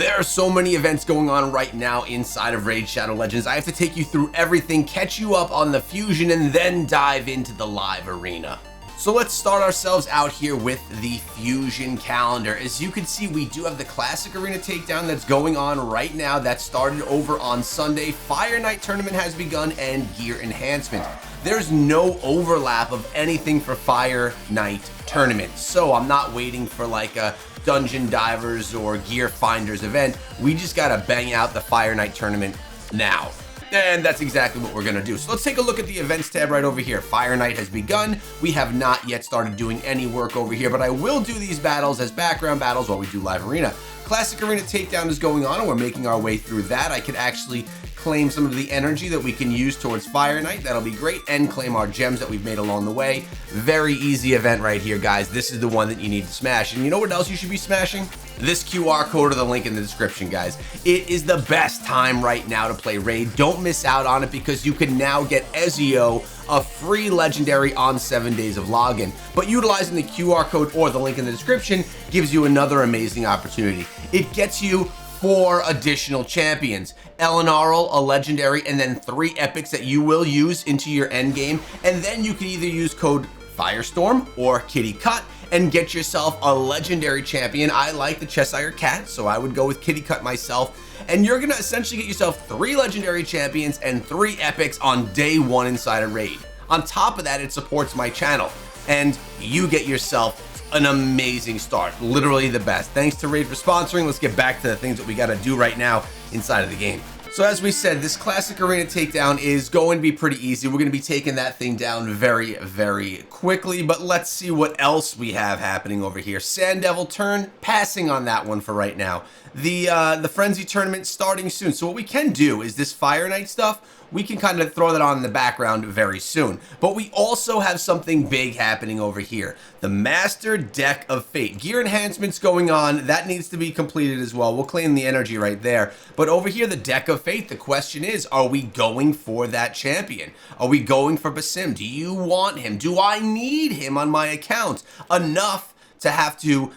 There are so many events going on right now inside of Raid Shadow Legends. I have to take you through everything, catch you up on the fusion, and then dive into the live arena. So let's start ourselves out here with the Fusion calendar. As you can see, we do have the Classic Arena Takedown that's going on right now. That started over on Sunday. Fire Knight Tournament has begun and Gear Enhancement. There's no overlap of anything for Fire Knight Tournament. So I'm not waiting for like a Dungeon Divers or Gear Finders event. We just gotta bang out the Fire Knight Tournament now. And that's exactly what we're gonna do. So let's take a look at the events tab right over here. Fire Knight has begun. We have not yet started doing any work over here, but I will do these battles as background battles while we do live arena. Classic Arena Takedown is going on and we're making our way through that. I could actually claim some of the energy that we can use towards Fire Knight. That'll be great. And claim our gems that we've made along the way. Very easy event right here, guys. This is the one that you need to smash. And you know what else you should be smashing? This QR code or the link in the description, guys. It is the best time right now to play Raid. Don't miss out on it because you can now get Ezio, a free legendary on 7 days of login. But utilizing the QR code or the link in the description gives you another amazing opportunity. It gets you 4 additional champions. Elenaril, a legendary, and then 3 epics that you will use into your end game. And then you can either use code Firestorm or Kitty Cut and get yourself a legendary champion. I like the Cheshire Cat, so I would go with Kitty Cut myself. And you're gonna essentially get yourself 3 legendary champions and 3 epics on day 1 inside a raid. On top of that, it supports my channel, and you get yourself an amazing start, literally the best. Thanks to Raid for sponsoring. Let's get back to the things that we gotta do right now inside of the game. So as we said, this Classic Arena Takedown is going to be pretty easy. We're going to be taking that thing down very, very quickly, but let's see what else we have happening over here. Sand Devil turn, passing on that one for right now. The Frenzy Tournament starting soon. So what we can do is this Fire Knight stuff, we can kind of throw that on in the background very soon. But we also have something big happening over here. The Master Deck of Fate. Gear enhancements going on. That needs to be completed as well. We'll claim the energy right there. But over here, the Deck of Fate, the question is, are we going for that champion? Are we going for Basim? Do you want him? Do I need him on my account enough to have to,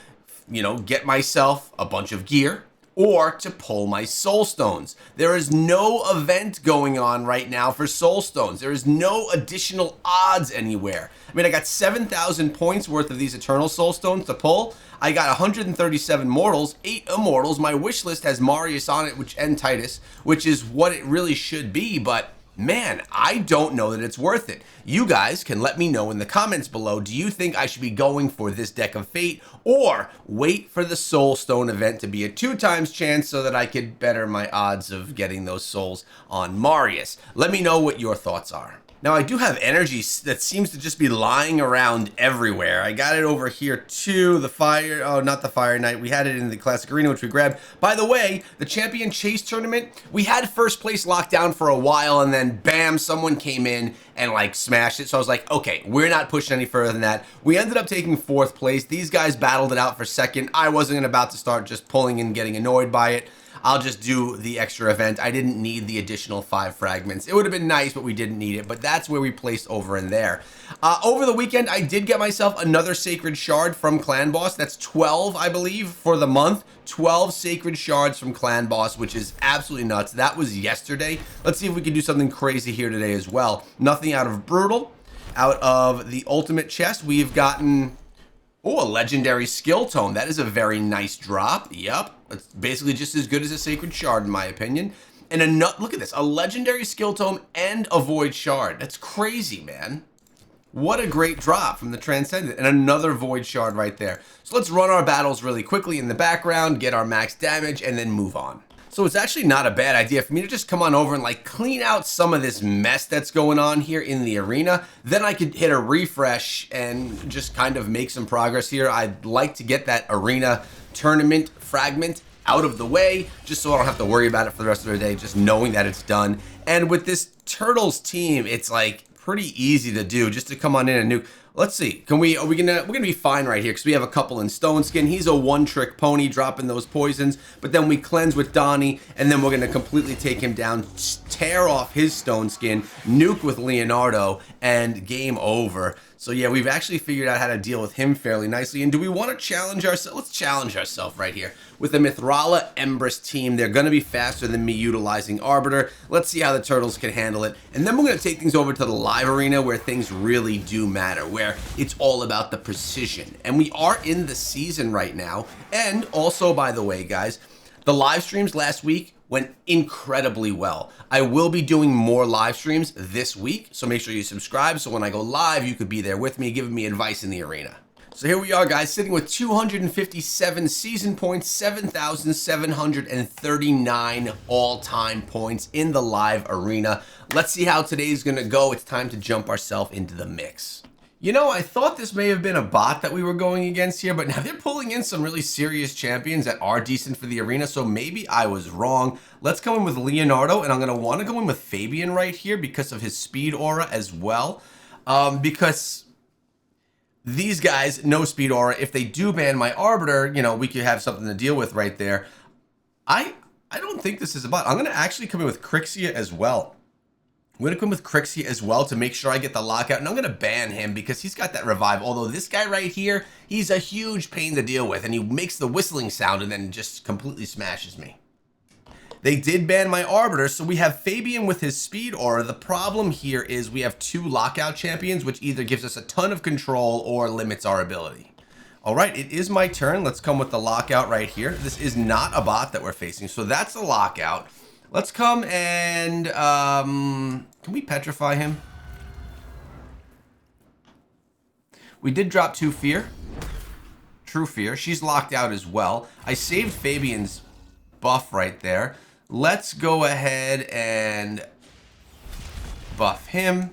you know, get myself a bunch of gear or to pull my soul stones? There is no event going on right now for soul stones. There is no additional odds anywhere. I mean, I got 7,000 points worth of these eternal soul stones to pull. I got 137 mortals, 8 immortals. My wish list has Marius on it, and Titus, which is what it really should be, but man, I don't know that it's worth it. You guys can let me know in the comments below. Do you think I should be going for this Deck of Fate or wait for the Soul Stone event to be a 2x chance so that I could better my odds of getting those souls on Marius? Let me know what your thoughts are. Now, I do have energy that seems to just be lying around everywhere. I got it over here too. The Fire, oh, not the Fire Knight. We had it in the Classic Arena, which we grabbed. By the way, the Champion Chase Tournament, we had first place locked down for a while, and then bam, someone came in and like smashed it. So I was like, okay, we're not pushing any further than that. We ended up taking 4th place. These guys battled it out for 2nd. I wasn't about to start just pulling and getting annoyed by it. I'll just do the extra event. I didn't need the additional 5 fragments. It would have been nice, but we didn't need it. But that's where we placed over in there. Over the weekend, I did get myself another Sacred Shard from Clan Boss. That's 12, I believe, for the month. 12 Sacred Shards from Clan Boss, which is absolutely nuts. That was yesterday. Let's see if we can do something crazy here today as well. Nothing out of Brutal. Out of the Ultimate Chest, we've gotten... oh, a Legendary Skill Tome. That is a very nice drop. Yep. It's basically just as good as a Sacred Shard, in my opinion. And look at this. A Legendary Skill Tome and a Void Shard. That's crazy, man. What a great drop from the Transcendent. And another Void Shard right there. So let's run our battles really quickly in the background, get our max damage, and then move on. So it's actually not a bad idea for me to just come on over and like clean out some of this mess that's going on here in the arena. Then I could hit a refresh and just kind of make some progress here. I'd like to get that arena tournament fragment out of the way just so I don't have to worry about it for the rest of the day, just knowing that it's done. And with this Turtles team, it's like pretty easy to do, just to come on in and nuke. Let's see. We're gonna be fine right here because we have a couple in Stone Skin. He's a one-trick pony, dropping those poisons. But then we cleanse with Donnie, and then we're gonna completely take him down, tear off his Stone Skin, nuke with Leonardo, and game over. So yeah, we've actually figured out how to deal with him fairly nicely. And do we want to challenge ourselves? Let's challenge ourselves right here. With the Mithrala Empress team, they're going to be faster than me utilizing Arbiter. Let's see how the Turtles can handle it. And then we're going to take things over to the live arena where things really do matter, where it's all about the precision. And we are in the season right now. And also, by the way, guys, the live streams last week went incredibly well. I will be doing more live streams this week, so make sure you subscribe so when I go live, you could be there with me, giving me advice in the arena. So here we are, guys, sitting with 257 season points, 7,739 all-time points in the live arena. Let's see how today's gonna go. It's time to jump ourselves into the mix. You know, I thought this may have been a bot that we were going against here, but now they're pulling in some really serious champions that are decent for the arena, so maybe I was wrong. Let's go in with Leonardo, and I'm going to want to go in with Fabian right here because of his speed aura as well. Because these guys, no speed aura. If they do ban my Arbiter, you know, we could have something to deal with right there. I don't think this is a bot. I'm going to actually come in with Crixia as well. I'm going to come with Crixia as well to make sure I get the lockout, and I'm going to ban him because he's got that revive. Although this guy right here, he's a huge pain to deal with, and he makes the whistling sound and then just completely smashes me. They did ban my Arbiter, so we have Fabian with his speed aura. The problem here is we have two lockout champions, which either gives us a ton of control or limits our ability. All right, it is my turn. Let's come with the lockout right here. This is not a bot that we're facing, so that's the lockout. Let's come and, can we petrify him? We did drop 2 fear. True fear. She's locked out as well. I saved Fabian's buff right there. Let's go ahead and buff him.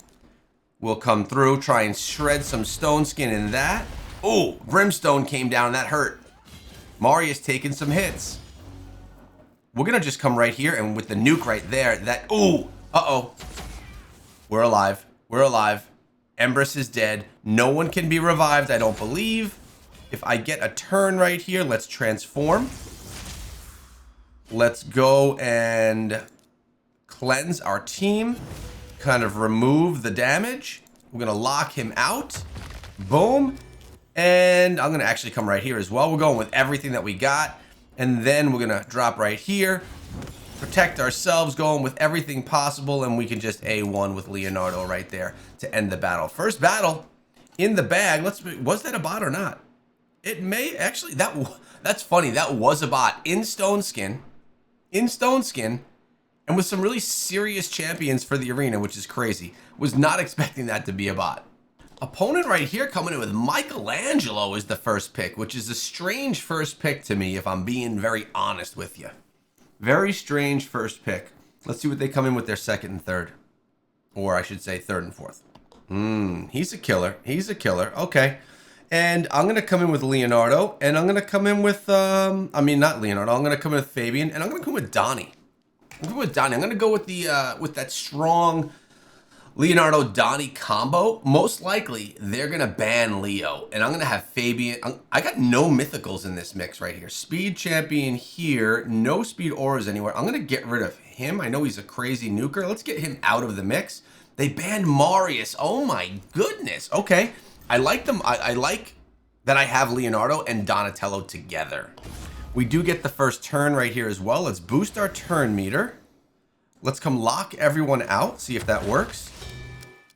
We'll come through, try and shred some stone skin in that. Oh, brimstone came down, that hurt. Marius taking some hits. We're going to just come right here, and with the nuke right there, that... Ooh! Uh-oh. We're alive. We're alive. Empress is dead. No one can be revived, I don't believe. If I get a turn right here, let's transform. Let's go and cleanse our team. Kind of remove the damage. We're going to lock him out. Boom. And I'm going to actually come right here as well. We're going with everything that we got. And then we're going to drop right here, protect ourselves, going with everything possible, and we can just A1 with Leonardo right there to end the battle. First battle in the bag. Was that a bot or not? It may actually, that's funny. That was a bot in stone skin, and with some really serious champions for the arena, which is crazy. Was not expecting that to be a bot. Opponent right here coming in with Michelangelo as the first pick, which is a strange first pick to me, if I'm being very honest with you. Very strange first pick. Let's see what they come in with their second and third. Or I should say third and fourth. He's a killer. He's a killer. Okay. And I'm going to come in with Leonardo, and I'm going to come in with, not Leonardo. I'm going to come in with Fabian, and I'm going to come with Donnie. I'm going to go with the, with that strong Leonardo Donnie combo. Most likely they're gonna ban Leo, and I'm gonna have Fabian. I got no mythicals in this mix right here. Speed champion here, no speed auras anywhere. I'm gonna get rid of him. I know he's a crazy nuker. Let's get him out of the mix. They banned Marius. Oh my goodness. Okay, I like them. I like that I have Leonardo and Donatello together. We do get the first turn right here as well. Let's boost our turn meter. Let's come lock everyone out, see if that works.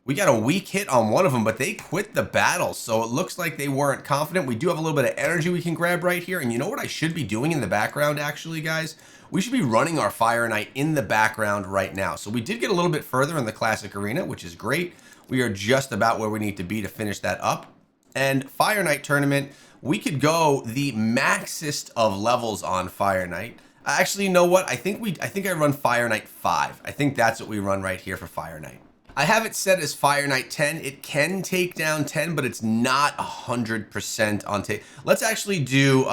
We got a weak hit on one of them, but they quit the battle, so it looks like they weren't confident. We do have a little bit of energy we can grab right here, and you know what I should be doing in the background, actually, guys? We should be running our Fire Knight in the background right now. So we did get a little bit further in the Classic Arena, which is great. We are just about where we need to be to finish that up. And Fire Knight tournament, we could go the maxest of levels on Fire Knight. Actually, you know what? I think I run Fire Knight 5. I think that's what we run right here for Fire Knight. I have it set as Fire Knight 10. It can take down 10, but it's not 100% on take. Let's actually do,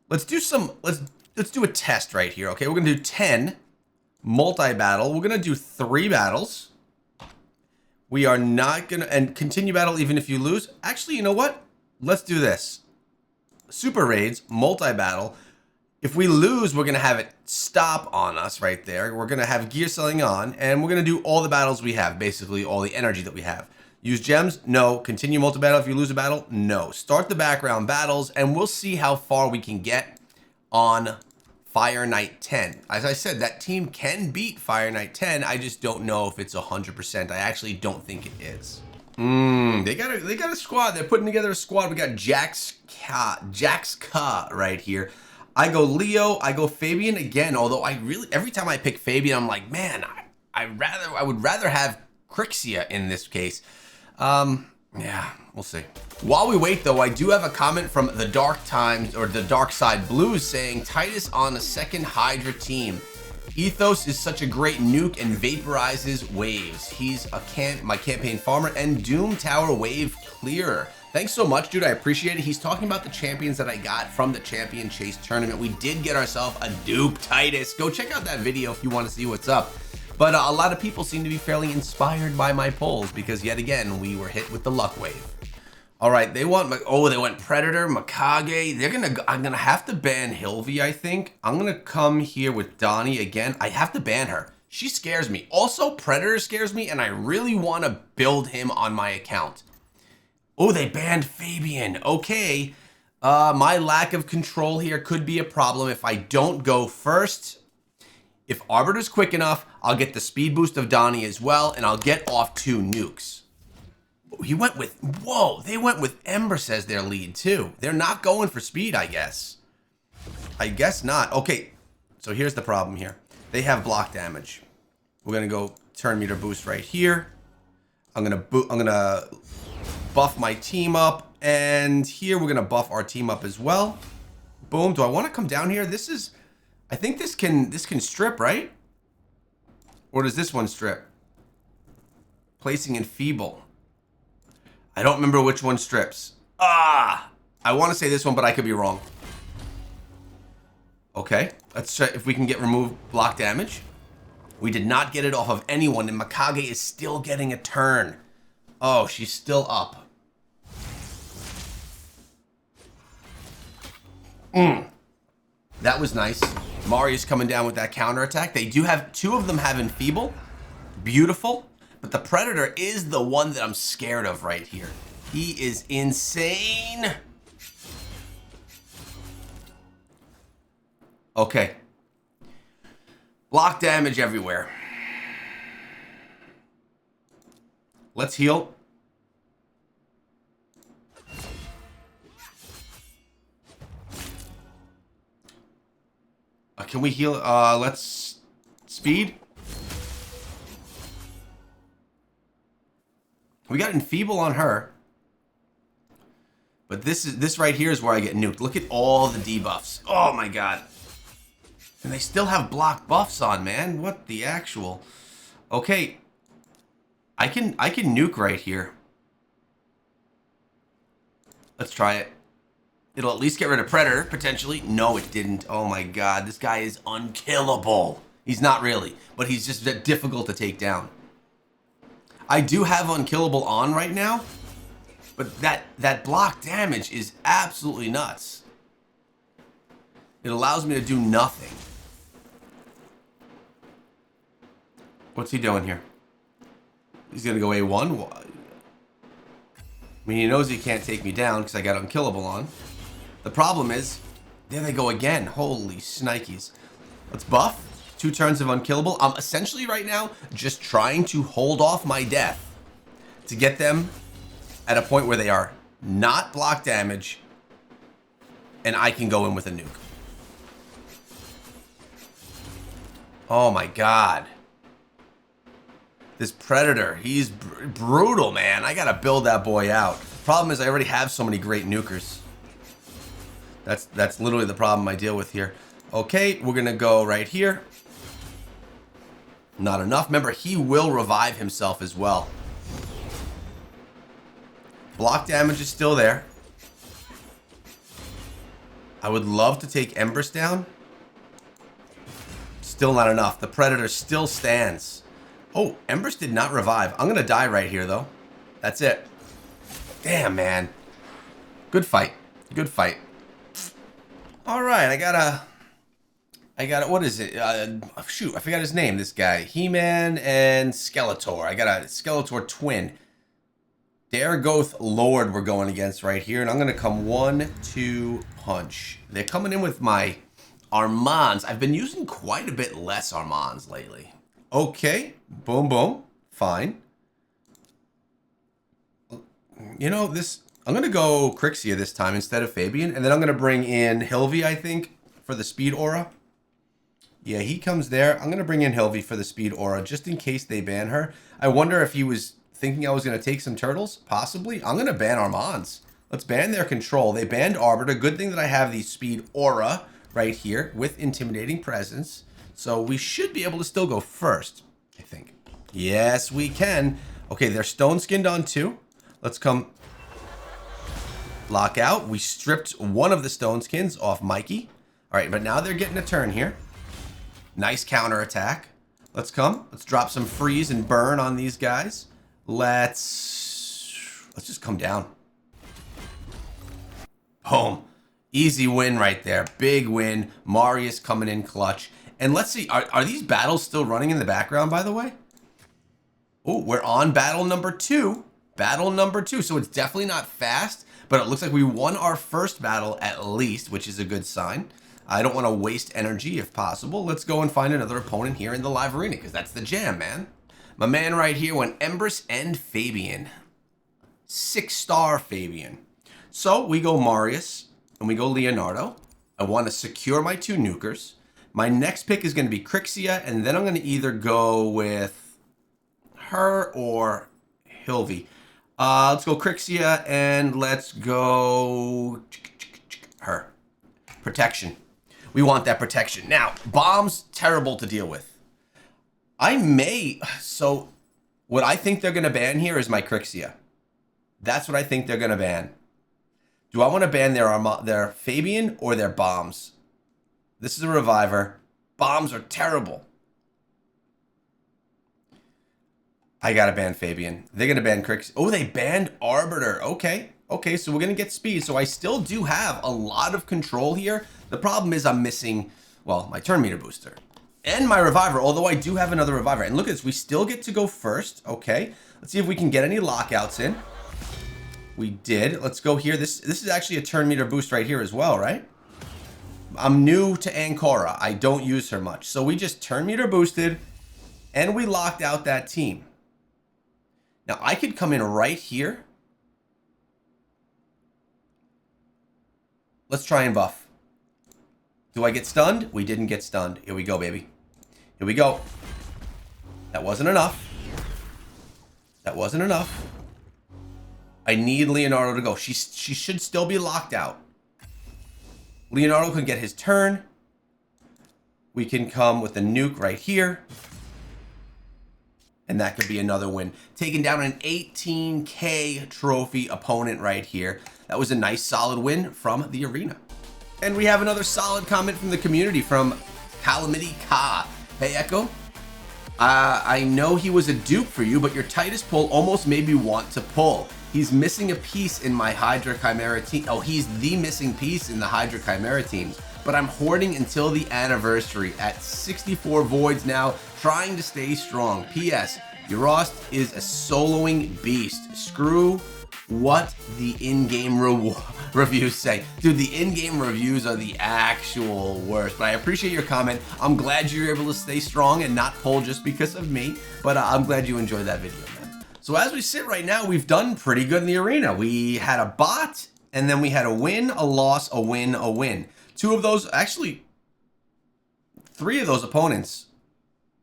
let's do a test right here, okay? We're gonna do 10 multi-battle. We're gonna do 3 battles. We are not gonna, and continue battle even if you lose. Actually, you know what? Let's do this. Super raids, multi-battle. If we lose, we're going to have it stop on us right there. We're going to have gear selling on, and we're going to do all the battles we have, basically all the energy that we have. Use gems? No. Continue multi-battle if you lose a battle? No. Start the background battles, and we'll see how far we can get on Fire Knight 10. As I said, that team can beat Fire Knight 10. I just don't know if it's 100%. I actually don't think it is. They got a squad. They're putting together a squad. We got Jax Ka right here. I go Leo. I go Fabian again. Although every time I pick Fabian, I'm like, man, I would rather have Crixia in this case. Yeah, we'll see. While we wait though, I do have a comment from the Dark Times, or the Dark Side Blues, saying Titus on a second Hydra team. Ethos is such a great nuke and vaporizes waves. He's my campaign farmer and Doom Tower wave clearer. Thanks so much, dude. I appreciate it. He's talking about the champions that I got from the Champion Chase tournament. We did get ourselves a dupe Titus. Go check out that video if you want to see what's up. But a lot of people seem to be fairly inspired by my polls because yet again, we were hit with the luck wave. All right, they went Predator, Mikage. I'm gonna have to ban Hilvi, I think. I'm gonna come here with Donnie again. I have to ban her. She scares me. Also, Predator scares me, and I really want to build him on my account. Oh, they banned Fabian. Okay. My lack of control here could be a problem if I don't go first. If Arbiter's quick enough, I'll get the speed boost of Donnie as well, and I'll get off 2 nukes. They went with Embers as their lead too. They're not going for speed, I guess. I guess not. Okay, so here's the problem here. They have block damage. We're gonna go turn meter boost right here. I'm gonna buff my team up, and here we're gonna buff our team up as well. Boom. Do I want to come down here? I think this can strip, right? Or does this one strip? Placing enfeeble. I don't remember which one strips. I want to say this one, but I could be wrong. Okay, let's check if we can get removed block damage. We did not get it off of anyone, and Mikage is still getting a turn. Oh, she's still up. That was nice. Mari's coming down with that counterattack. They do have 2 of them have enfeeble. Beautiful. But the Predator is the one that I'm scared of right here. He is insane. Okay. Block damage everywhere. Let's heal. Can we heal? Let's speed. We got enfeeble on her. But this right here is where I get nuked. Look at all the debuffs. Oh my god. And they still have block buffs on, man. What the actual? Okay. I can nuke right here. Let's try it. It'll at least get rid of Predator, potentially. No, it didn't. Oh my god, this guy is unkillable. He's not really, but he's just difficult to take down. I do have unkillable on right now, but that block damage is absolutely nuts. It allows me to do nothing. What's he doing here? He's gonna go A1. I mean, he knows he can't take me down because I got unkillable on. The problem is, there they go again. Holy snikes. Let's buff. 2 turns of unkillable. I'm essentially right now just trying to hold off my death to get them at a point where they are not block damage and I can go in with a nuke. Oh my god. This Predator, he's brutal, man. I gotta build that boy out. Problem is I already have so many great nukers. That's literally the problem I deal with here. Okay, we're gonna go right here. Not enough. Remember, he will revive himself as well. Block damage is still there. I would love to take Embers down. Still not enough. The Predator still stands. Oh, Embers did not revive. I'm gonna die right here, though. That's it. Damn, man. Good fight. Good fight. All right, I got what is it? Shoot, I forgot his name, this guy. He-Man and Skeletor. I got a Skeletor twin. Daragoth Lord we're going against right here. And I'm going to come 1-2 punch. They're coming in with my Armands. I've been using quite a bit less Armands lately. Okay. Boom, boom. Fine. You know, I'm going to go Crixia this time instead of Fabian. And then I'm going to bring in Hilvi, I think, for the speed aura. Yeah, he comes there. I'm going to bring in Hilvi for the speed aura just in case they ban her. I wonder if he was thinking I was going to take some turtles. Possibly. I'm going to ban Armands. Let's ban their control. They banned Arbiter. Good thing that I have the speed aura right here with intimidating presence. So we should be able to still go first, I think. Yes, we can. Okay, they're stone skinned on 2. Let's come lock out. We stripped one of the stone skins off Mikey. All right, but now they're getting a turn here. Nice counter attack. Let's come. Let's drop some freeze and burn on these guys. Let's just come down. Boom. Easy win right there. Big win. Marius coming in clutch. And let's see, are these battles still running in the background, by the way? Oh, we're on battle number 2. Battle number 2. So it's definitely not fast, but it looks like we won our first battle at least, which is a good sign. I don't want to waste energy if possible. Let's go and find another opponent here in the live arena, because that's the jam, man. My man right here went Empress and Fabian. 6-star Fabian. So we go Marius and we go Leonardo. I want to secure my 2 nukers. My next pick is going to be Crixia, and then I'm going to either go with her or Hilvi. Let's go Crixia and let's go her. Protection. We want that protection. Now, bombs, terrible to deal with. So what I think they're going to ban here is my Crixia. That's what I think they're going to ban. Do I want to ban their Fabian or their bombs? This is a reviver. Bombs are terrible. I gotta ban Fabian. They're gonna ban Crix. Oh, they banned Arbiter. Okay. Okay, so we're gonna get speed. So I still do have a lot of control here. The problem is I'm missing, well, my turn meter booster. And my reviver, although I do have another reviver. And look at this, we still get to go first. Okay. Let's see if we can get any lockouts in. We did. Let's go here. This is actually a turn meter boost right here as well, right? I'm new to Ancora. I don't use her much. So we just turn meter boosted and we locked out that team. Now I could come in right here. Let's try and buff. Do I get stunned? We didn't get stunned. Here we go, baby. Here we go. That wasn't enough. That wasn't enough. I need Leonardo to go. She should still be locked out. Leonardo can get his turn. We can come with a nuke right here. And that could be another win. Taking down an 18k trophy opponent right here. That was a nice solid win from the arena. And we have another solid comment from the community from Calamity Ka. Hey Echo, I know he was a dupe for you, but your Titus pull almost made me want to pull. He's missing a piece in my Hydra Chimera team. Oh, he's the missing piece in the Hydra Chimera teams. But I'm hoarding until the anniversary at 64 voids now, trying to stay strong. P.S. Eurost is a soloing beast. Screw what the in-game reviews say. Dude, the in-game reviews are the actual worst. But I appreciate your comment. I'm glad you're able to stay strong and not pull just because of me. But I'm glad you enjoyed that video, man. So as we sit right now, we've done pretty good in the arena. We had a bot, and then we had a win, a loss, a win, a win. 2 of those, actually, 3 of those opponents,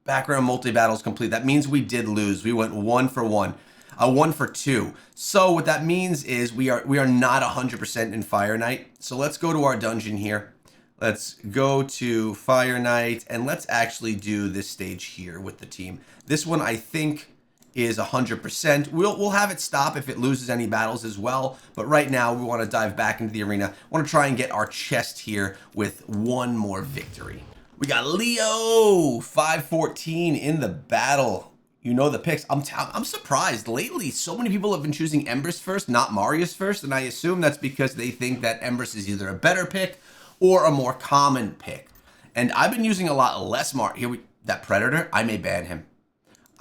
background multi-battles complete. That means we did lose. We went 1 for 1, 1 for 2. So what that means is we are not 100% in Fire Knight. So let's go to our dungeon here. Let's go to Fire Knight, and let's actually do this stage here with the team. This one, I think, is 100%. We'll have it stop if it loses any battles as well. But right now, we want to dive back into the arena. Want to try and get our chest here with one more victory. We got Leo 514 in the battle. You know the picks. I'm surprised. Lately, so many people have been choosing Empress first, not Marius first. And I assume that's because they think that Empress is either a better pick or a more common pick. And I've been using a lot less that Predator, I may ban him.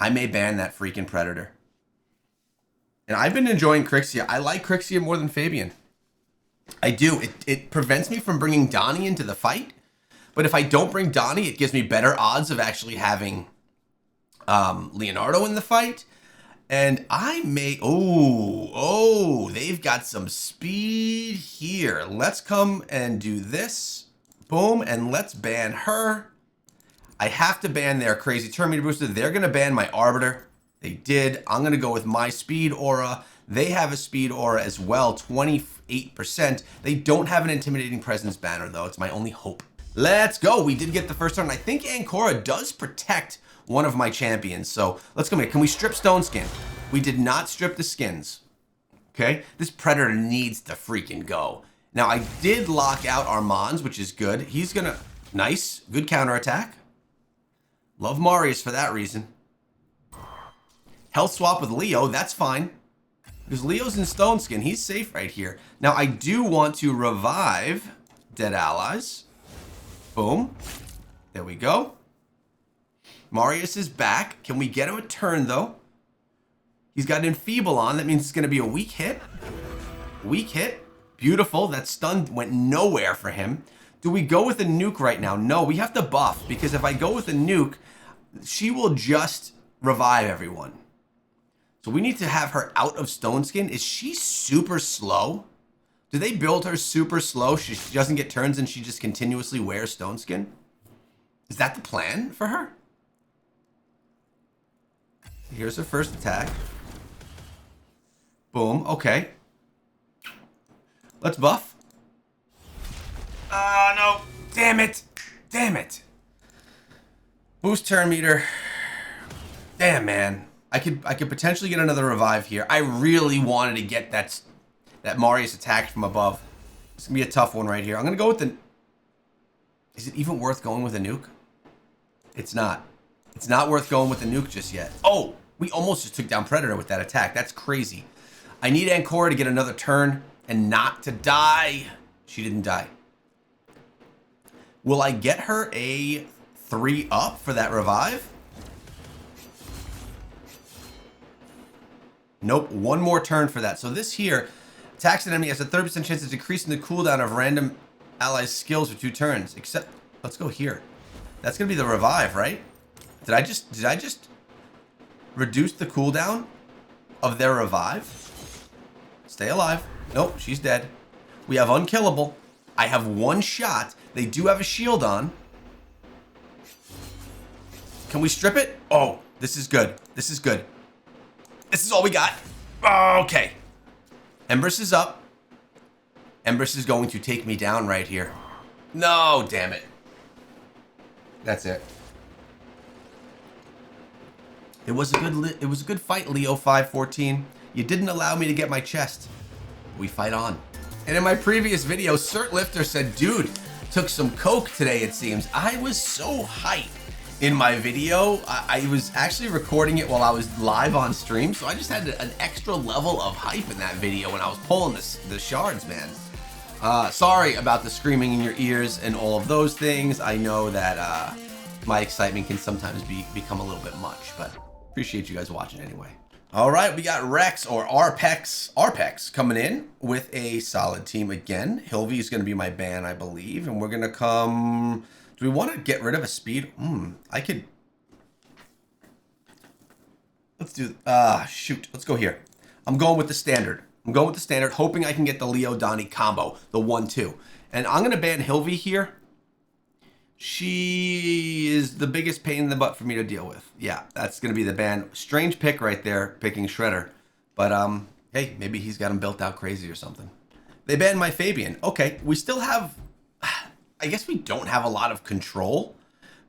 I may ban that freaking Predator. And I've been enjoying Crixia. I like Crixia more than Fabian. I do. It prevents me from bringing Donnie into the fight. But if I don't bring Donnie, it gives me better odds of actually having Leonardo in the fight. And I may... Oh, they've got some speed here. Let's come and do this. Boom, and let's ban her. I have to ban their crazy turn meter booster. They're going to ban my Arbiter. They did. I'm going to go with my speed aura. They have a speed aura as well, 28%. They don't have an intimidating presence banner, though. It's my only hope. Let's go. We did get the first turn. I think Ancora does protect one of my champions. So let's go. Can we strip Stone Skin? We did not strip the skins. Okay. This Predator needs to freaking go. Now, I did lock out Armand's, which is good. He's going to... Nice. Good counterattack. Love Marius for that reason. Health swap with Leo. That's fine. Because Leo's in Stone Skin. He's safe right here. Now, I do want to revive dead allies. Boom. There we go. Marius is back. Can we get him a turn, though? He's got an Enfeeble on. That means it's going to be a weak hit. Weak hit. Beautiful. That stun went nowhere for him. Do we go with a nuke right now? No, we have to buff. Because if I go with a nuke, she will just revive everyone. So we need to have her out of Stone Skin. Is she super slow? Do they build her super slow? She doesn't get turns and she just continuously wears Stone Skin? Is that the plan for her? Here's her first attack. Boom. Okay. Let's buff. No. Damn it. Damn it. Boost turn meter. Damn, man. I could potentially get another revive here. I really wanted to get that Marius attack from above. It's going to be a tough one right here. I'm going to go with the... Is it even worth going with a nuke? It's not. It's not worth going with the nuke just yet. Oh, we almost just took down Predator with that attack. That's crazy. I need Ancora to get another turn and not to die. She didn't die. Will I get her a 3-up for that revive? Nope, one more turn for that. So this here, attacks an enemy has a 30% chance of decreasing the cooldown of random allies' skills for 2 turns. Except, let's go here. That's gonna be the revive, right? Did I just reduce the cooldown of their revive? Stay alive. Nope, she's dead. We have unkillable. I have 1 shot. They do have a shield on. Can we strip it? Oh, this is good. This is good. This is all we got. Okay. Empress is up. Empress is going to take me down right here. No, damn it. That's it. It was a good fight, Leo 514. You didn't allow me to get my chest. We fight on. And in my previous video, Cert Lifter said, dude, took some coke today, it seems. I was so hyped in my video. I was actually recording it while I was live on stream, so I just had an extra level of hype in that video when I was pulling the shards, man. Sorry about the screaming in your ears and all of those things. I know that my excitement can sometimes become a little bit much, but appreciate you guys watching anyway. All right, we got Rex or Arpex coming in with a solid team again. Hilvy is going to be my ban, I believe, and we're going to come... Do we want to get rid of a speed? I could... Let's do... shoot. Let's go here. I'm going with the standard. I'm going with the standard, hoping I can get the Leo Donnie combo, the 1-2. And I'm going to ban Hilvy here. She is the biggest pain in the butt for me to deal with. Yeah, that's going to be the ban. Strange pick right there, picking Shredder. But, hey, maybe he's got him built out crazy or something. They banned my Fabian. Okay, we still have... I guess we don't have a lot of control,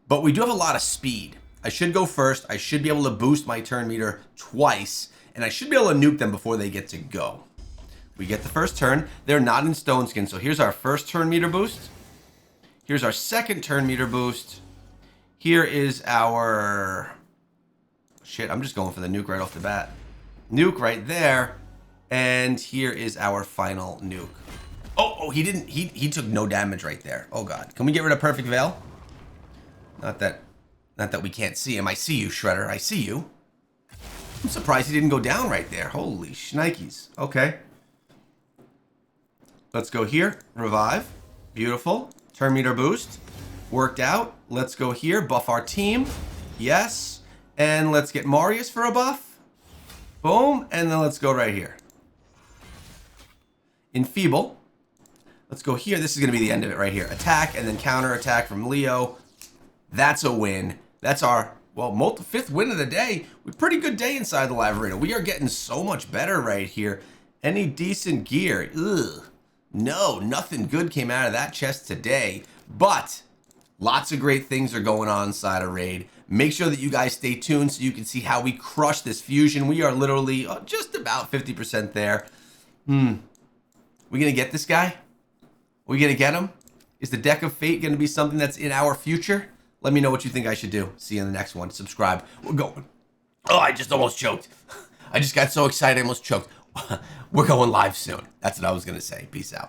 but we do have a lot of speed. I should go first. I should be able to boost my turn meter twice, and I should be able to nuke them before they get to go. We get the first turn. They're not in Stone Skin, so here's our first turn meter boost. Here's our second turn meter boost. Here is our... Shit, I'm just going for the nuke right off the bat. Nuke right there. And here is our final nuke. Oh, he didn't. He took no damage right there. Oh, God. Can we get rid of Perfect Veil? Not that we can't see him. I see you, Shredder. I see you. I'm surprised he didn't go down right there. Holy shnikes. Okay. Let's go here. Revive. Beautiful. Turn meter boost. Worked out. Let's go here. Buff our team. Yes. And let's get Marius for a buff. Boom. And then let's go right here. Enfeeble. Let's go here. This is going to be the end of it right here. Attack and then counter attack from Leo. That's a win. That's our, well, fifth win of the day. Pretty good day inside the live arena. We are getting so much better right here. Any decent gear? Ugh. No, nothing good came out of that chest today. But lots of great things are going on inside of Raid. Make sure that you guys stay tuned so you can see how we crush this fusion. We are literally just about 50% there. We gonna get this guy? Are we gonna get him? Is the Deck of Fate gonna be something that's in our future? Let me know what you think I should do. See you in the next one. Subscribe. We're going. Oh, I just almost choked. I just got so excited I almost choked. We're going live soon. That's what I was gonna say. Peace out.